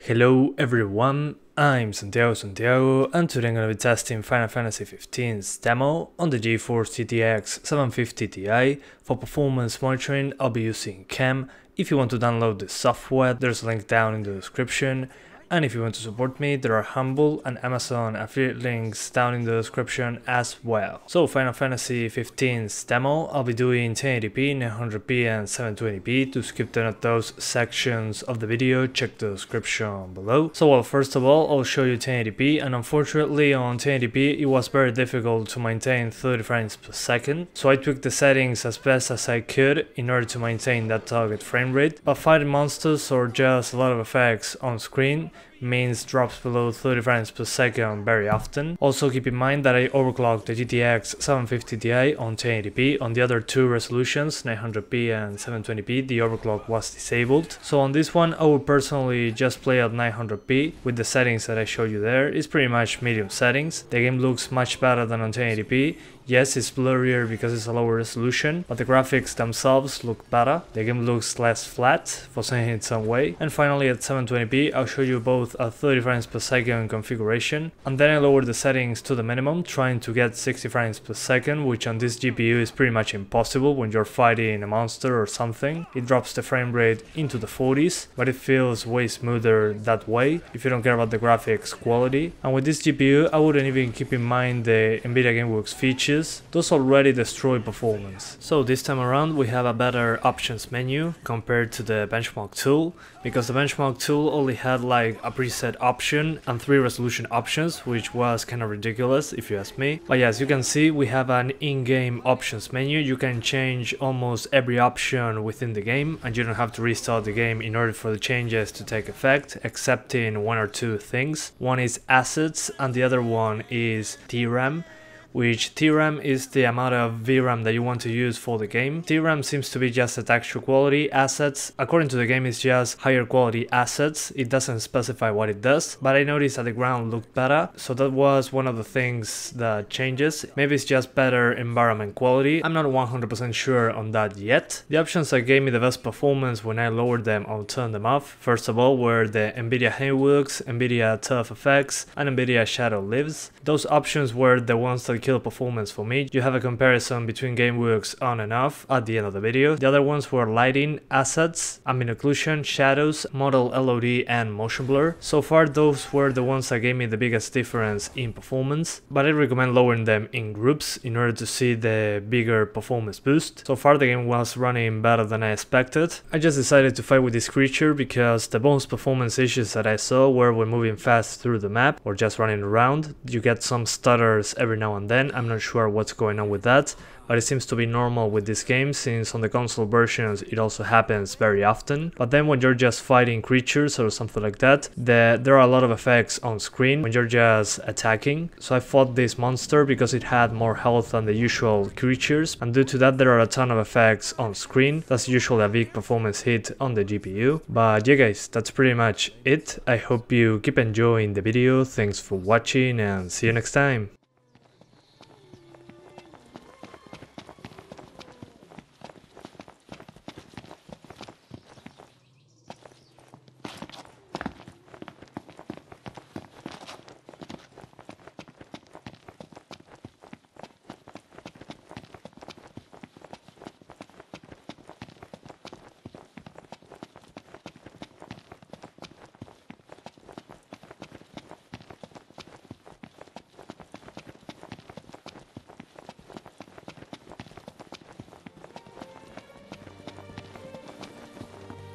Hello everyone, I'm Santiago, and today I'm going to be testing Final Fantasy XV's demo on the Geforce GTX 750 Ti. For performance monitoring, I'll be using Chem. If you want to download the software, there's a link down in the description. And if you want to support me, there are Humble and Amazon affiliate links down in the description as well. So Final Fantasy XV's demo, I'll be doing 1080p, 900p and 720p. To skip none of those sections of the video, check the description below. So well, first of all, I'll show you 1080p, and unfortunately on 1080p it was very difficult to maintain 30 frames per second. So I tweaked the settings as best as I could in order to maintain that target frame rate. But fighting monsters or just a lot of effects on screen means drops below 30 frames per second very often. Also keep in mind that I overclocked the GTX 750 Ti on 1080p. On the other two resolutions, 900p and 720p, the overclock was disabled. So on this one I would personally just play at 900p with the settings that I showed you there. It's pretty much medium settings. The game looks much better than on 1080p. Yes, it's blurrier because it's a lower resolution, but the graphics themselves look better. The game looks less flat, for saying it some way. And finally at 720p, I'll show you both a 30 frames per second configuration, and then I lowered the settings to the minimum, trying to get 60 frames per second, which on this GPU is pretty much impossible when you're fighting a monster or something. It drops the frame rate into the 40s, but it feels way smoother that way if you don't care about the graphics quality. And with this GPU, I wouldn't even keep in mind the Nvidia Gameworks features. Those already destroy performance. So this time around we have a better options menu compared to the benchmark tool, because the benchmark tool only had like a preset option and 3 resolution options, which was kind of ridiculous if you ask me. But yeah, as you can see, we have an in-game options menu. You can change almost every option within the game, and you don't have to restart the game in order for the changes to take effect, except in 1 or 2 things. One is assets and the other one is DRAM, which TRAM is the amount of VRAM that you want to use for the game. TRAM seems to be just a texture quality. Assets, according to the game, is just higher quality assets. It doesn't specify what it does, but I noticed that the ground looked better, so that was one of the things that changes. Maybe it's just better environment quality. I'm not 100% sure on that yet. The options that gave me the best performance when I lowered them or turned them off, first of all, were the Nvidia Gameworks, Nvidia Tough Effects, and Nvidia Shadow Lives. Those options were the ones that kill performance for me. You have a comparison between Gameworks on and off at the end of the video. The other ones were lighting, assets, ambient occlusion, shadows, model LOD, and motion blur. So far those were the ones that gave me the biggest difference in performance, but I recommend lowering them in groups in order to see the bigger performance boost. So far the game was running better than I expected. I just decided to fight with this creature because the most performance issues that I saw were when moving fast through the map or just running around. You get some stutters every now and then. I'm not sure what's going on with that, but it seems to be normal with this game, since on the console versions it also happens very often. But then when you're just fighting creatures or something like that, there are a lot of effects on screen when you're just attacking. So I fought this monster because it had more health than the usual creatures, and due to that there are a ton of effects on screen. That's usually a big performance hit on the GPU. But yeah guys, that's pretty much it. I hope you keep enjoying the video. Thanks for watching and see you next time.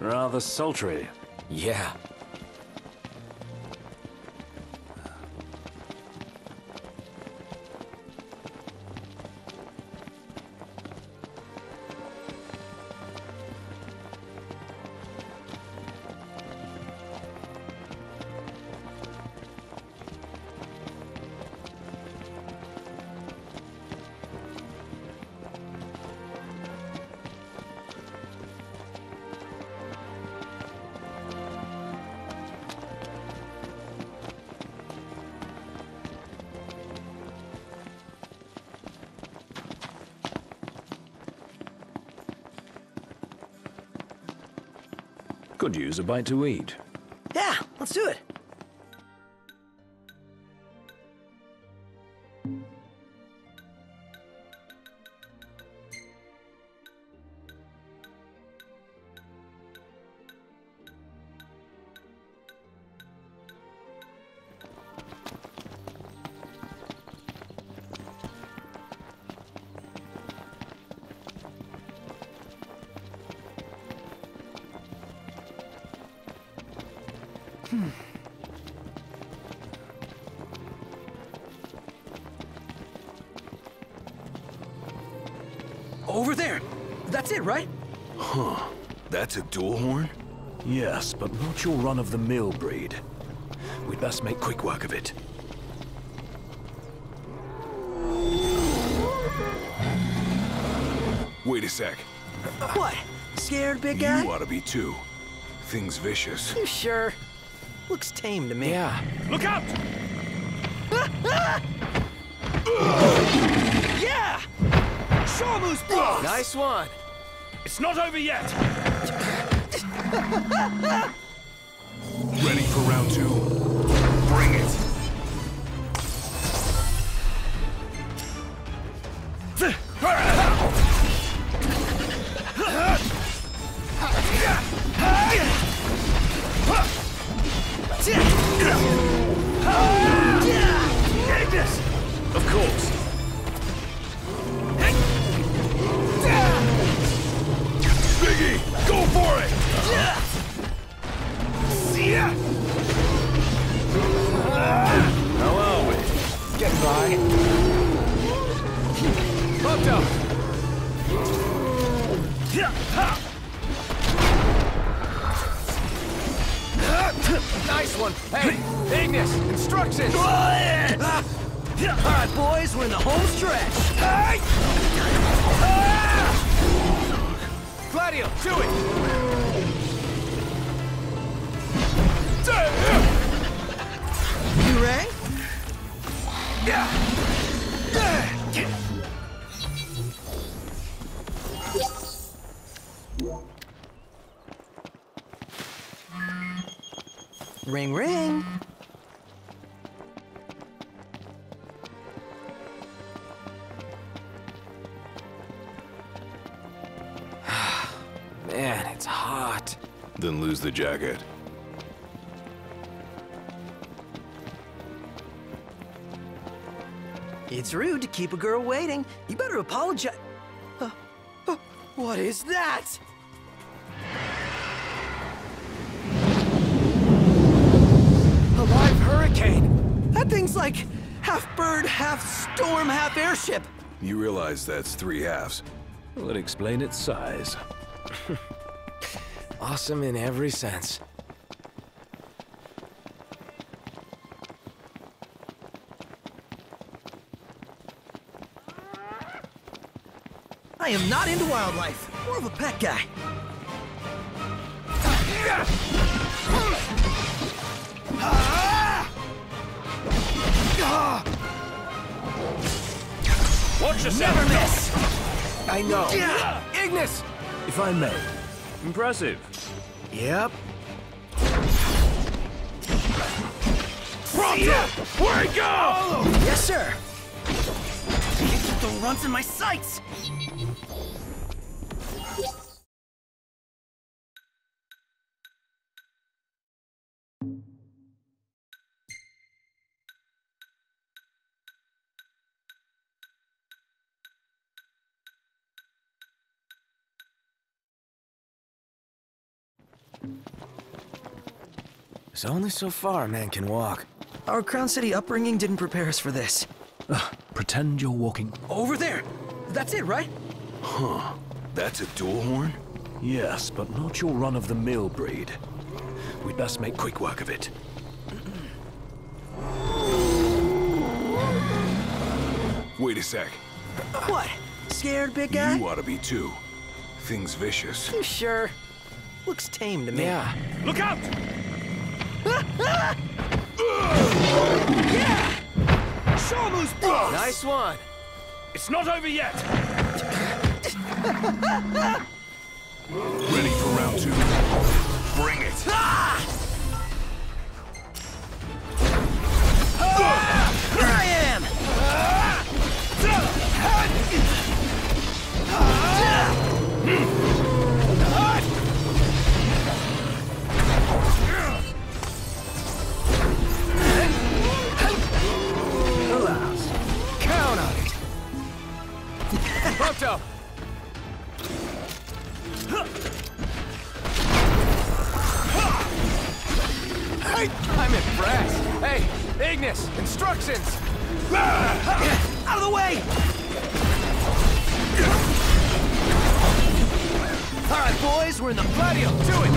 Rather sultry. Yeah. Could use a bite to eat. Yeah, Let's do it. Over there. That's it, right? Huh. That's a dual horn? Yes, but not your run-of-the-mill breed. We'd best make quick work of it. Wait a sec. What? Scared, big guy? You ought to be too. Thing's vicious. You sure? Looks tame to me. Yeah. Look out! Yeah! Show 'em who's boss! Nice one. It's not over yet! Ready for round 2? Bring it! Of course. Biggie, go for it! How are we? Get by. Popped up. Nice one. Hey, Ignis, instructions. Alright, boys, we're in the home stretch. Gladio, do it. You rang? Ring, ring. Man, it's hot. Then lose the jacket. It's rude to keep a girl waiting. You better apologize. What is that? A live hurricane. That thing's like half bird, half storm, half airship. You realize that's 3 halves. Will it explain its size? Awesome in every sense. I am not into wildlife. More of a pet guy. Watch yourself! Never miss! I know. Ignis, if I may. Impressive. Yep. Where'd it go? Yes, sir. Can't get the runs in my sights. There's only so far a man can walk. Our Crown City upbringing didn't prepare us for this. Pretend you're walking. Over there. That's it, right? Huh. That's a dual horn? Yes, but not your run-of-the-mill breed. We'd best make quick work of it. Wait a sec. What? Scared, big guy? You ought to be too. Thing's vicious. You sure? Looks tame to me. Yeah. Look out! Yeah! Show 'em who's boss! Nice one. It's not over yet! Ready for round 2? Bring it! right? I'm impressed. Hey, Ignis, instructions! Out of the way! All right, boys, we're in the Gladio, do it!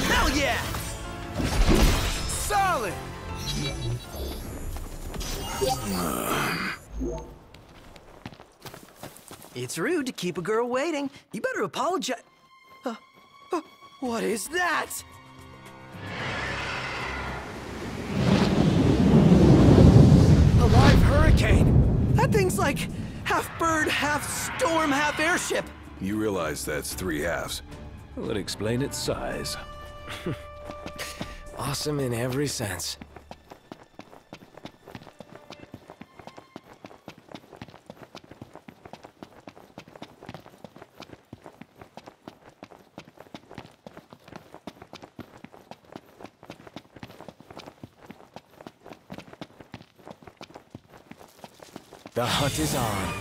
Hell yeah! Solid! It's rude to keep a girl waiting. You better apologize. What is that? A live hurricane. That thing's like half bird, half storm, half airship. You realize that's 3 halves. Well, that explain its size. Awesome in every sense. The hunt is on.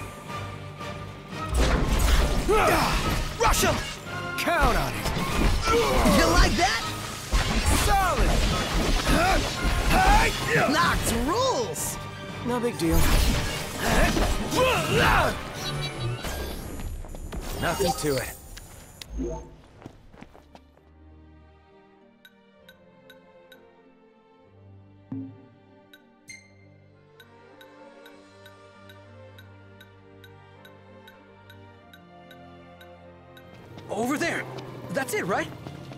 Rush him! Count on it! You like that? Solid! Knocked rules! No big deal. Nothing to it. Over there. That's it, right?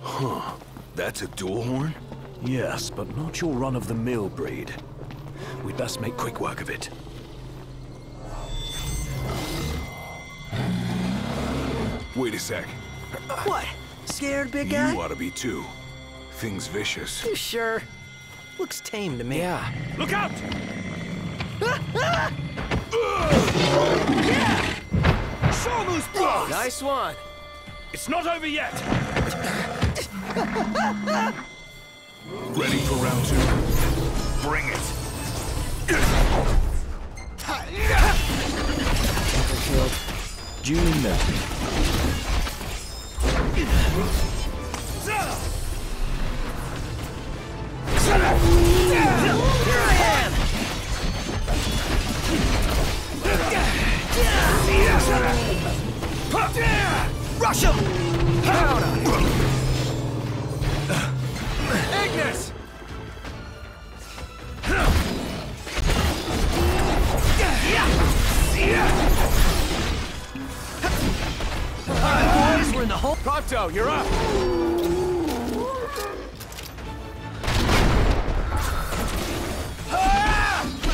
Huh. That's a dual horn? Yes, but not your run-of-the-mill breed. We'd best make quick work of it. Wait a sec. What? Scared, big guy? You ought to be too. Thing's vicious. You sure? Looks tame to me. Yeah. Look out! Yeah! Shamu's boss! Nice one. It's not over yet! Ready for round 2? Bring it! Shield. June now. Here I am! Rush him! Count on it! Ignis! All right, boys, we're in the home. Pronto, you're up!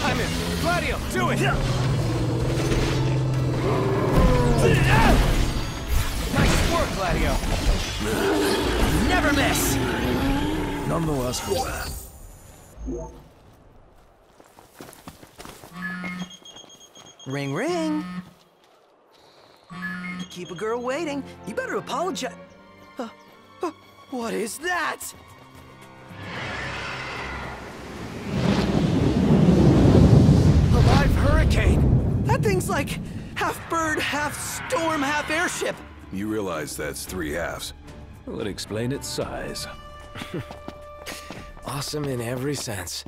I'm in. Gladio, do it! Nice work, Gladio. Never miss! None the worse for wear. Ring, ring. Keep a girl waiting. You better apologize. What is that? A live hurricane. That thing's like half bird, half storm, half airship. You realize that's 3 halves. Well, that explain its size. Awesome in every sense.